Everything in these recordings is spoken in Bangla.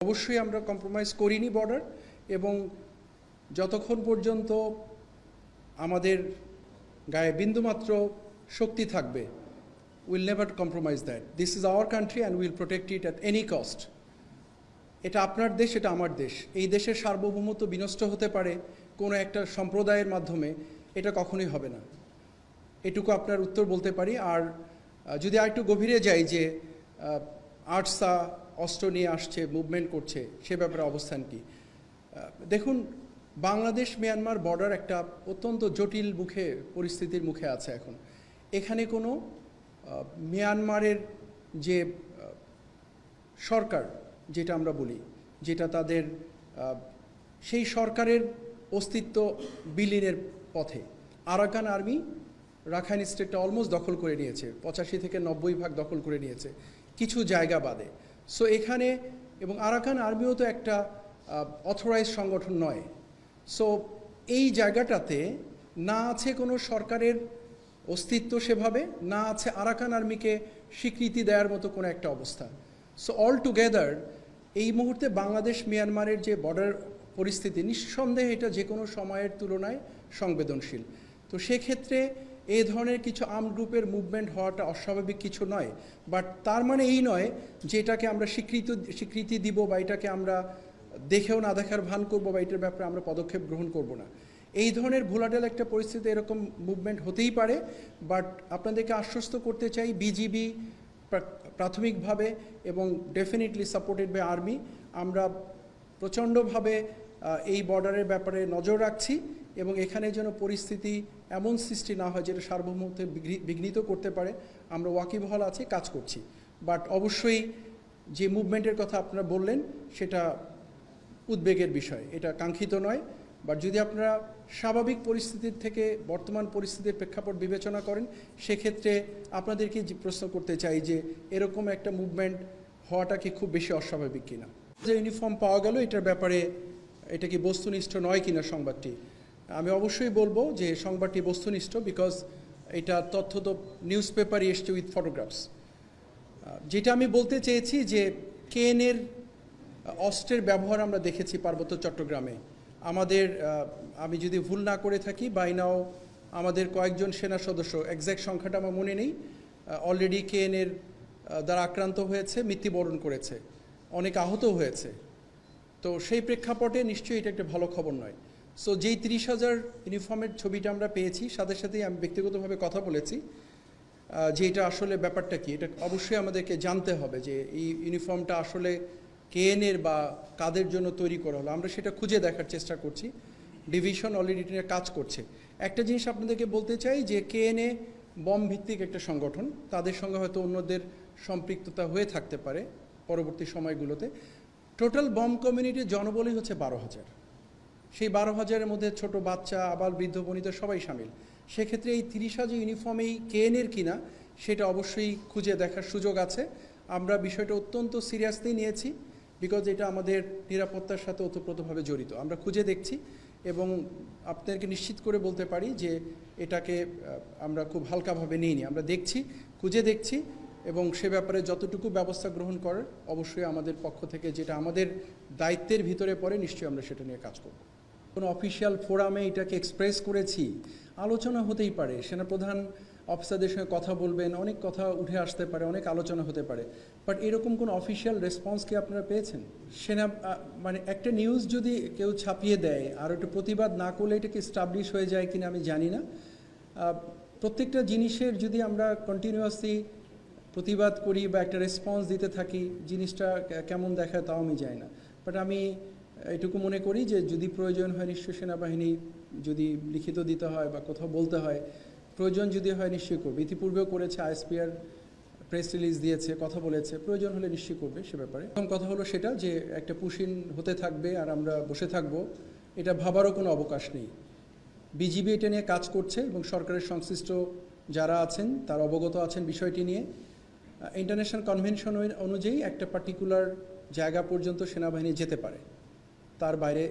অবশ্যই আমরা কম্প্রোমাইজ করিনি বর্ডার, এবং যতক্ষণ পর্যন্ত আমাদের গায়ে বিন্দুমাত্র শক্তি থাকবে, will never compromise that. This is our country and will protect it at any cost. এটা আপনার দেশ, এটা আমার দেশ। এই দেশের সার্বভৌমত্ব বিনষ্ট হতে পারে কোনো একটা সম্প্রদায়ের মাধ্যমে, এটা কখনোই হবে না। এটুকু আপনার উত্তর বলতে পারি। আর যদি আরেকটু গভীরে যাই যে আর্টসা অস্ত্র নিয়ে আসছে, মুভমেন্ট করছে, সে ব্যাপারে অবস্থান কি? দেখুন, বাংলাদেশ মিয়ানমার বর্ডার একটা অত্যন্ত জটিল পরিস্থিতির মুখে আছে এখন। এখানে কোনো মিয়ানমারের যে সরকার, যেটা আমরা বলি, যেটা তাদের সেই সরকারের অস্তিত্ব বিলীনের পথে। আরাকান আর্মি রাখাইন স্টেটটা অলমোস্ট দখল করে নিয়েছে, 85 থেকে 90% দখল করে নিয়েছে, কিছু জায়গা বাদে। সো এখানে, এবং আরাকান আর্মিও তো একটা অথরাইজ সংগঠন নয়। সো এই জায়গাটাতে না আছে কোনো সরকারের অস্তিত্ব সেভাবে, না আছে আরাকান আর্মিকে স্বীকৃতি দেওয়ার মতো কোনো একটা অবস্থা। সো অল টুগেদার এই মুহূর্তে বাংলাদেশ মিয়ানমারের যে বর্ডার পরিস্থিতি, নিঃসন্দেহে এটা যে কোনো সময়ের তুলনায় সংবেদনশীল। তো সেক্ষেত্রে এই ধরনের কিছু আর্মড গ্রুপের মুভমেন্ট হওয়াটা অস্বাভাবিক কিছু নয়। বাট তার মানে এই নয় যে এটাকে আমরা স্বীকৃতি দিব, বা এটাকে আমরা দেখেও না দেখার ভান করব, বা এটার ব্যাপারে আমরা পদক্ষেপ গ্রহণ করব না। এই ধরনের ভোলাটাইল একটা পরিস্থিতি, এরকম মুভমেন্ট হতেই পারে। বাট আপনাদেরকে আশ্বস্ত করতে চাই, বিজিবি প্রাথমিকভাবে এবং ডেফিনেটলি সাপোর্টেড বাই আর্মি, আমরা প্রচণ্ডভাবে এই বর্ডারের ব্যাপারে নজর রাখছি, এবং এখানে যেন পরিস্থিতি এমন সৃষ্টি না হয় যেটা সার্বভৌমত্বে বিঘ্নিত করতে পারে। আমরা ওয়াকিবহাল আছি, কাজ করছি। বাট অবশ্যই যে মুভমেন্টের কথা আপনারা বললেন, সেটা উদ্বেগের বিষয়, এটা কাঙ্ক্ষিত নয়। বাট যদি আপনারা স্বাভাবিক পরিস্থিতির থেকে বর্তমান পরিস্থিতির প্রেক্ষাপট বিবেচনা করেন, সেক্ষেত্রে আপনাদেরকে প্রশ্ন করতে চাই যে এরকম একটা মুভমেন্ট হওয়াটা কি খুব বেশি অস্বাভাবিক কিনা? যে ইউনিফর্ম পাওয়া গেল, এটার ব্যাপারে এটা কি বস্তুনিষ্ঠ নয় কিনা সংবাদটি? আমি অবশ্যই বলবো যে সংবাদটি বস্তুনিষ্ঠ, বিকজ এটা তথ্য তো নিউজ পেপারই এসছে উইথ ফটোগ্রাফস। যেটা আমি বলতে চেয়েছি যে কেএনের অস্ত্রের ব্যবহার আমরা দেখেছি পার্বত্য চট্টগ্রামে। আমাদের, আমি যদি ভুল না করে থাকি, বাই নাও আমাদের কয়েকজন সেনা সদস্য, এক্স্যাক্ট সংখ্যাটা আমার মনে নেই, অলরেডি কেএনের দ্বারা আক্রান্ত হয়েছে, মৃত্যুবরণ করেছে, অনেক আহত হয়েছে। তো সেই প্রেক্ষাপটে নিশ্চয়ই এটা একটা ভালো খবর নয়। সো যেই 30,000 ইউনিফর্মের ছবিটা আমরা পেয়েছি, সাথে সাথেই আমি ব্যক্তিগতভাবে কথা বলেছি যে এটা আসলে ব্যাপারটা কি, এটা অবশ্যই আমাদেরকে জানতে হবে যে এই ইউনিফর্মটা আসলে কেএনের বা কাদের জন্য তৈরি করা হলো। আমরা সেটা খুঁজে দেখার চেষ্টা করছি। ডিভিশন অলরেডি এটা নিয়ে কাজ করছে। একটা জিনিস আপনাদেরকে বলতে চাই যে কেএনএ বম ভিত্তিক একটা সংগঠন, তাদের সঙ্গে হয়তো অন্যদের সম্পৃক্ততা হয়ে থাকতে পারে পরবর্তী সময়গুলোতে। টোটাল বম কমিউনিটির জনবলই হচ্ছে 12,000। সেই 12,000-এর মধ্যে ছোট বাচ্চা, আবাল, বৃদ্ধ, বনিতা সবাই সামিল। সেক্ষেত্রে এই 30,000 ইউনিফর্মেই কেএনের কিনা, সেটা অবশ্যই খুঁজে দেখার সুযোগ আছে। আমরা বিষয়টা অত্যন্ত সিরিয়াসলি নিয়েছি, বিকজ এটা আমাদের নিরাপত্তার সাথে ওতপ্রোতভাবে জড়িত। আমরা খুঁজে দেখছি, এবং আপনাদেরকে নিশ্চিত করে বলতে পারি যে এটাকে আমরা খুব হালকাভাবে নিইনি। আমরা দেখছি, খুঁজে দেখছি, এবং সে ব্যাপারে যতটুকু ব্যবস্থা গ্রহণ করার অবশ্যই আমাদের পক্ষ থেকে, যেটা আমাদের দায়িত্বের ভিতরে পড়ে, নিশ্চয়ই আমরা সেটা নিয়ে কাজ করব। কোনো অফিসিয়াল ফোরামে এটাকে এক্সপ্রেস করেছি, আলোচনা হতেই পারে, সেনাপ্রধান অফিসারদের সঙ্গে কথা বলবেন, অনেক কথা উঠে আসতে পারে, অনেক আলোচনা হতে পারে। বাট এরকম কোনো অফিসিয়াল রেসপন্স কি আপনারা পেয়েছেন? মানে একটা নিউজ যদি কেউ ছাপিয়ে দেয়, আর একটু প্রতিবাদ না করলে এটা কি এস্টাবলিশ হয়ে যায় কিনা আমি জানি না। প্রত্যেকটা জিনিসের যদি আমরা কন্টিনিউয়াসলি প্রতিবাদ করি বা একটা রেসপন্স দিতে থাকি, জিনিসটা কেমন দেখায় তাও আমি জানি না। বাট আমি এটুকু মনে করি যে যদি প্রয়োজন হয়, নিশ্চয়ই সেনাবাহিনী যদি লিখিত দিতে হয় বা কোথাও বলতে হয়, প্রয়োজন যদি হয় নিশ্চয়ই করবে। ইতিপূর্বেও করেছে, আইএসপিআর প্রেস রিলিজ দিয়েছে, কথা বলেছে, প্রয়োজন হলে নিশ্চয়ই করবে সে ব্যাপারে। প্রথম কথা হলো সেটা যে একটা পুশিন হতে থাকবে আর আমরা বসে থাকব, এটা ভাবারও কোনো অবকাশ নেই। বিজিবি এটা নিয়ে কাজ করছে, এবং সরকারের সংশ্লিষ্ট যারা আছেন তারা অবগত আছেন বিষয়টি নিয়ে। ইন্টারন্যাশনাল কনভেনশন অনুযায়ী একটা পার্টিকুলার জায়গা পর্যন্ত সেনাবাহিনী যেতে পারে, তার বাইরে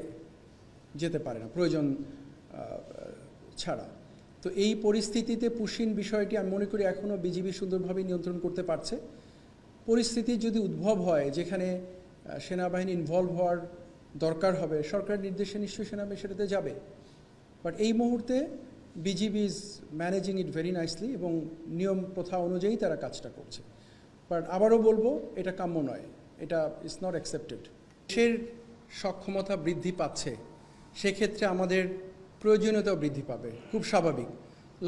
যেতে পারে না প্রয়োজন ছাড়া। তো এই পরিস্থিতিতে পুশিন বিষয়টি আমি মনে করি এখনও বিজিবি সুন্দরভাবে নিয়ন্ত্রণ করতে পারছে। পরিস্থিতি যদি উদ্ভব হয় যেখানে সেনাবাহিনী ইনভলভ হওয়ার দরকার হবে, সরকারের নির্দেশে নিশ্চয়ই সেনাবাহিনী সেটাতে যাবে। বাট এই মুহূর্তে BGB is managing it very nicely এবং নিয়ম প্রথা অনুযায়ী তারা কাজটা করছে। বাট আবারও বলবো, এটা কাম্য নয়, এটা ইজ নট অ্যাকসেপ্টেড। দেশের সক্ষমতা বৃদ্ধি পাচ্ছে, সেক্ষেত্রে আমাদের প্রয়োজনীয়তাও বৃদ্ধি পাবে, খুব স্বাভাবিক।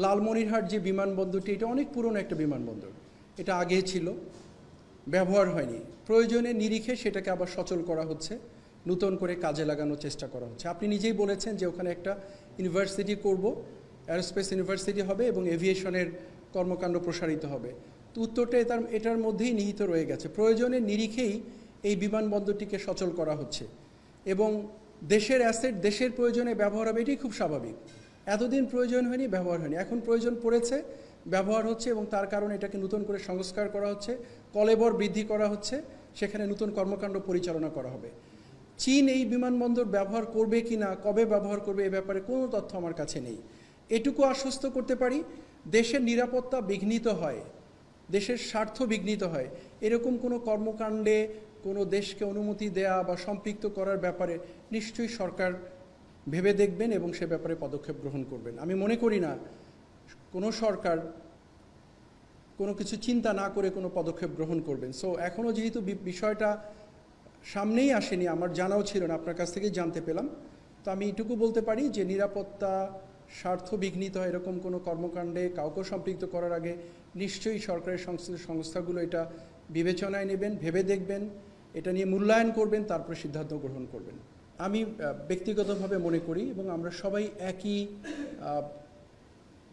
লালমনিরহাট যে বিমানবন্দরটি, এটা অনেক পুরনো একটা বিমানবন্দর, এটা আগে ছিল, ব্যবহার হয়নি, প্রয়োজনের নিরিখে সেটাকে আবার সচল করা হচ্ছে, নতুন করে কাজে লাগানোর চেষ্টা করা হচ্ছে। আপনি নিজেই বলেছেন যে ওখানে একটা ইউনিভার্সিটি করব, অ্যারোস্পেস ইউনিভার্সিটি হবে এবং এভিয়েশনের কর্মকাণ্ড প্রসারিত হবে। তো উত্তরটা এটার মধ্যেই নিহিত রয়ে গেছে। প্রয়োজনের নিরিখেই এই বিমানবন্দরটিকে সচল করা হচ্ছে এবং দেশের অ্যাসেট দেশের প্রয়োজনে ব্যবহার হবে, এটাই খুব স্বাভাবিক। এতদিন প্রয়োজন হয়নি, ব্যবহার হয়নি, এখন প্রয়োজন পড়েছে, ব্যবহার হচ্ছে এবং তার কারণে এটাকে নতুন করে সংস্কার করা হচ্ছে, কলেবর বৃদ্ধি করা হচ্ছে, সেখানে নতুন কর্মকাণ্ড পরিচালনা করা হবে। চীন এই বিমানবন্দর ব্যবহার করবে কি না, কবে ব্যবহার করবে, এ ব্যাপারে কোনো তথ্য আমার কাছে নেই। এটুকু আশ্বস্ত করতে পারি, দেশের নিরাপত্তা বিঘ্নিত হয়, দেশের স্বার্থ বিঘ্নিত হয়, এরকম কোনো কর্মকাণ্ডে কোনো দেশকে অনুমতি দেয়া বা সম্পৃক্ত করার ব্যাপারে নিশ্চয়ই সরকার ভেবে দেখবেন এবং সে ব্যাপারে পদক্ষেপ গ্রহণ করবেন। আমি মনে করি না কোনো সরকার কোনো কিছু চিন্তা না করে কোনো পদক্ষেপ গ্রহণ করবেন। সো এখনও যেহেতু বিষয়টা সামনেই আসেনি, আমার জানাও ছিল না, আপনার কাছ থেকেই জানতে পেলাম, তো আমি এটুকু বলতে পারি যে নিরাপত্তা স্বার্থ বিঘ্নিত হয় এরকম কোনো কর্মকাণ্ডে কাউকে সম্পৃক্ত করার আগে নিশ্চয়ই সরকারের সংশ্লিষ্ট সংস্থাগুলো এটা বিবেচনায় নেবেন, ভেবে দেখবেন, এটা নিয়ে মূল্যায়ন করবেন, তারপরে সিদ্ধান্ত গ্রহণ করবেন। আমি ব্যক্তিগতভাবে মনে করি এবং আমরা সবাই একই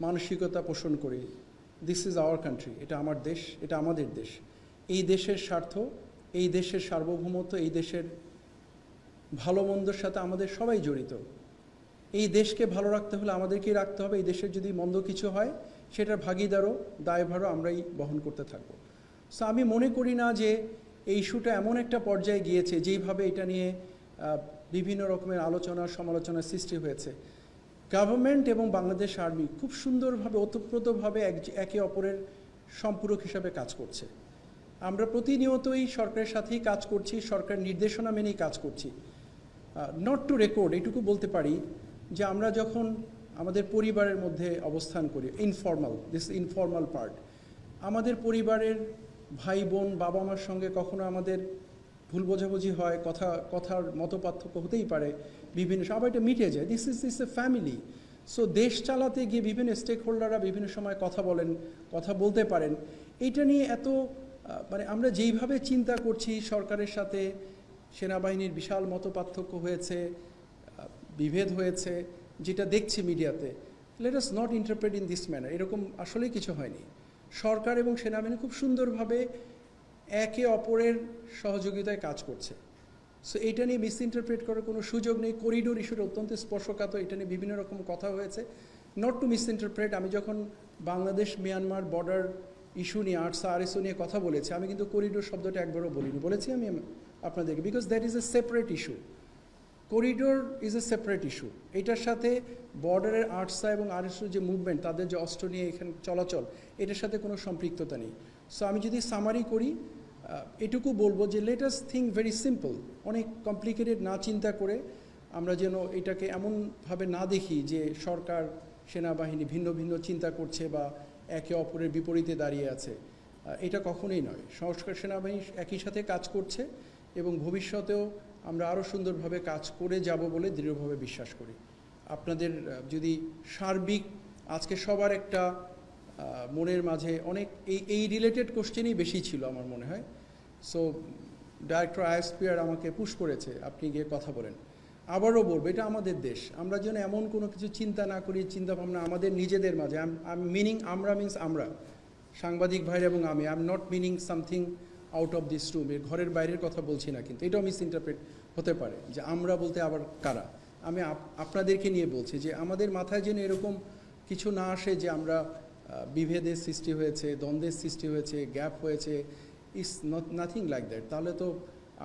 মানসিকতা পোষণ করি, দিস ইজ আওয়ার কান্ট্রি, এটা আমার দেশ, এটা আমাদের দেশ। এই দেশের স্বার্থ, এই দেশের সার্বভৌমত্ব, এই দেশের ভালো মন্দর সাথে আমাদের সবাই জড়িত। এই দেশকে ভালো রাখতে হলে আমাদেরকেই রাখতে হবে। এই দেশের যদি মন্দ কিছু হয় সেটার ভাগিদারও দায়ভারও আমরাই বহন করতে থাকব। সো আমি মনে করি না যে এই ইস্যুটা এমন একটা পর্যায়ে গিয়েছে যেইভাবে এটা নিয়ে বিভিন্ন রকমের আলোচনা সমালোচনার সৃষ্টি হয়েছে। গভর্নমেন্ট এবং বাংলাদেশ আর্মি খুব সুন্দরভাবে ওতপ্রোতভাবে একে অপরের সম্পূরক হিসাবে কাজ করছে। আমরা প্রতিনিয়তই সরকারের সাথেই কাজ করছি, সরকারের নির্দেশনা মেনেই কাজ করছি। নট টু রেকর্ড, এটুকু বলতে পারি যে আমরা যখন আমাদের পরিবারের মধ্যে অবস্থান করি, ইনফর্মাল পার্ট, আমাদের পরিবারের ভাই বোন বাবা মার সঙ্গে কখনো আমাদের ভুল বোঝাবুঝি হয়, কথার মতপার্থক্য হতেই পারে, বিভিন্ন সবাই এটা মিটে যায়। This is a family. So দেশ চালাতে গিয়ে বিভিন্ন স্টেক হোল্ডাররা বিভিন্ন সময় কথা বলেন, কথা বলতে পারেন। এইটা নিয়ে এত মানে আমরা যেইভাবে চিন্তা করছি, সরকারের সাথে সেনাবাহিনীর বিশাল মতপার্থক্য হয়েছে, বিভেদ হয়েছে, যেটা দেখছি মিডিয়াতে, let us not interpret in this manner. এরকম আসলেই কিছু হয়নি। সরকার এবং সেনাবাহিনী খুব সুন্দরভাবে একে অপরের সহযোগিতায় কাজ করছে। সো এটা নিয়ে মিস ইন্টারপ্রেট করার কোনো সুযোগ নেই। করিডোর ইস্যুটা অত্যন্ত স্পর্শকাতর, এটা নিয়ে বিভিন্ন রকম কথা হয়েছে, নট টু মিস ইন্টারপ্রেট। আমি যখন বাংলাদেশ মিয়ানমার বর্ডার ইস্যু নিয়ে আরএসও নিয়ে কথা বলেছি, আমি কিন্তু করিডোর শব্দটা একবারও বলিনি, বলেছি আমি আপনাদেরকে, because that is a separate issue. Corridor is a separate issue. এটার সাথে বর্ডারের আরসা এবং আরএসও যে মুভমেন্ট, তাদের যে অস্ত্র নিয়ে এখানে চলাচল, এটার সাথে কোনো সম্পৃক্ততা নেই। সো আমি যদি সামারি করি, এটুকু বলবো যে let us think very simple, অনেক কমপ্লিকেটেড না চিন্তা করে আমরা যেন এটাকে এমনভাবে না দেখি যে সরকার সেনাবাহিনী ভিন্ন ভিন্ন চিন্তা করছে বা একে অপরের বিপরীতে দাঁড়িয়ে আছে। এটা কখনোই নয়। সংস্কার সেনাবাহিনী একই সাথে কাজ করছে এবং ভবিষ্যতেও আমরা আরও সুন্দরভাবে কাজ করে যাব বলে দৃঢ়ভাবে বিশ্বাস করি। আপনাদের যদি সার্বিক আজকে সবার একটা মনের মাঝে অনেক এই রিলেটেড কোশ্চেনই বেশি ছিল আমার মনে হয়। সো ডাইরেক্টর আইএসপিআর আমাকে পুশ করেছে, আপনি গিয়ে কথা বলেন। আবারও বলবো, এটা আমাদের দেশ, আমরা যেন এমন কোনো কিছু চিন্তা না করি, চিন্তাভাবনা আমাদের নিজেদের মাঝে। মিনিং আমরা মিনস আমরা, সাংবাদিক ভাইরা এবং আমি, I am not meaning something out of this room, এর ঘরের বাইরের কথা বলছি না, কিন্তু এটাও মিস ইন্টারপ্রেট হতে পারে যে আমরা বলতে আবার কারা। আমি আপনাদেরকে নিয়ে বলছি যে আমাদের মাথায় যেন এরকম কিছু না আসে যে আমরা বিভেদের সৃষ্টি হয়েছে, দ্বন্দ্বের সৃষ্টি হয়েছে, গ্যাপ হয়েছে, ইস নাথিং লাইক দ্যাট। তাহলে তো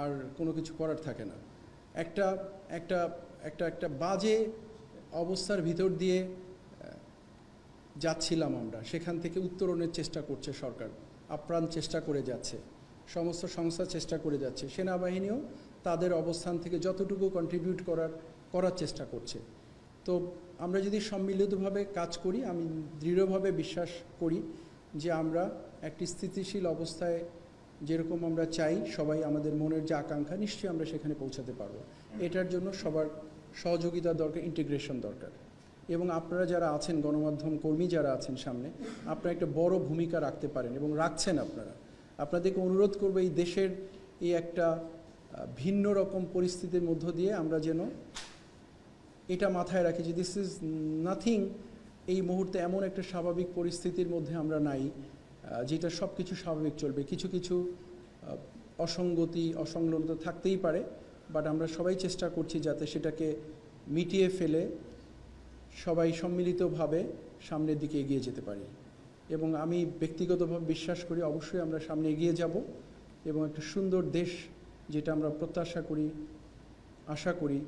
আর কোনো কিছু করার থাকে না। একটা একটা একটা একটা বাজে অবস্থার ভিতর দিয়ে যাচ্ছিলাম আমরা, সেখান থেকে উত্তরণের চেষ্টা করছে সরকার, আপ্রাণ চেষ্টা করে যাচ্ছে। সমস্ত সংস্থা চেষ্টা করে যাচ্ছে। সেনাবাহিনীও তাদের অবস্থান থেকে যতটুকু কন্ট্রিবিউট করার চেষ্টা করছে। তো আমরা যদি সম্মিলিতভাবে কাজ করি, আমি দৃঢ়ভাবে বিশ্বাস করি যে আমরা একটি স্থিতিশীল অবস্থায় যেরকম আমরা চাই, সবাই আমাদের মনের যে আকাঙ্ক্ষা, নিশ্চয়ই আমরা সেখানে পৌঁছাতে পারবো। এটার জন্য সবার সহযোগিতা দরকার, ইন্টিগ্রেশন দরকার। এবং আপনারা যারা আছেন, গণমাধ্যম কর্মী যারা আছেন সামনে, আপনারা একটা বড় ভূমিকা রাখতে পারেন এবং রাখছেন। আপনাদেরকে অনুরোধ করবো এই দেশের এই একটা ভিন্ন রকম পরিস্থিতির মধ্য দিয়ে আমরা যেন এটা মাথায় রাখি যে দিস ইজ নাথিং। এই মুহূর্তে এমন একটা স্বাভাবিক পরিস্থিতির মধ্যে আমরা নাই যেটা সব কিছু স্বাভাবিক চলবে। কিছু কিছু অসঙ্গতি, অসংলগ্নতা থাকতেই পারে, বাট আমরা সবাই চেষ্টা করছি যাতে সেটাকে মিটিয়ে ফেলে সবাই সম্মিলিতভাবে সামনের দিকে এগিয়ে যেতে পারি। এবং আমি ব্যক্তিগতভাবে বিশ্বাস করি অবশ্যই আমরা সামনে এগিয়ে যাব এবং একটা সুন্দর দেশ, যেটা আমরা প্রত্যাশা করি, আশা করি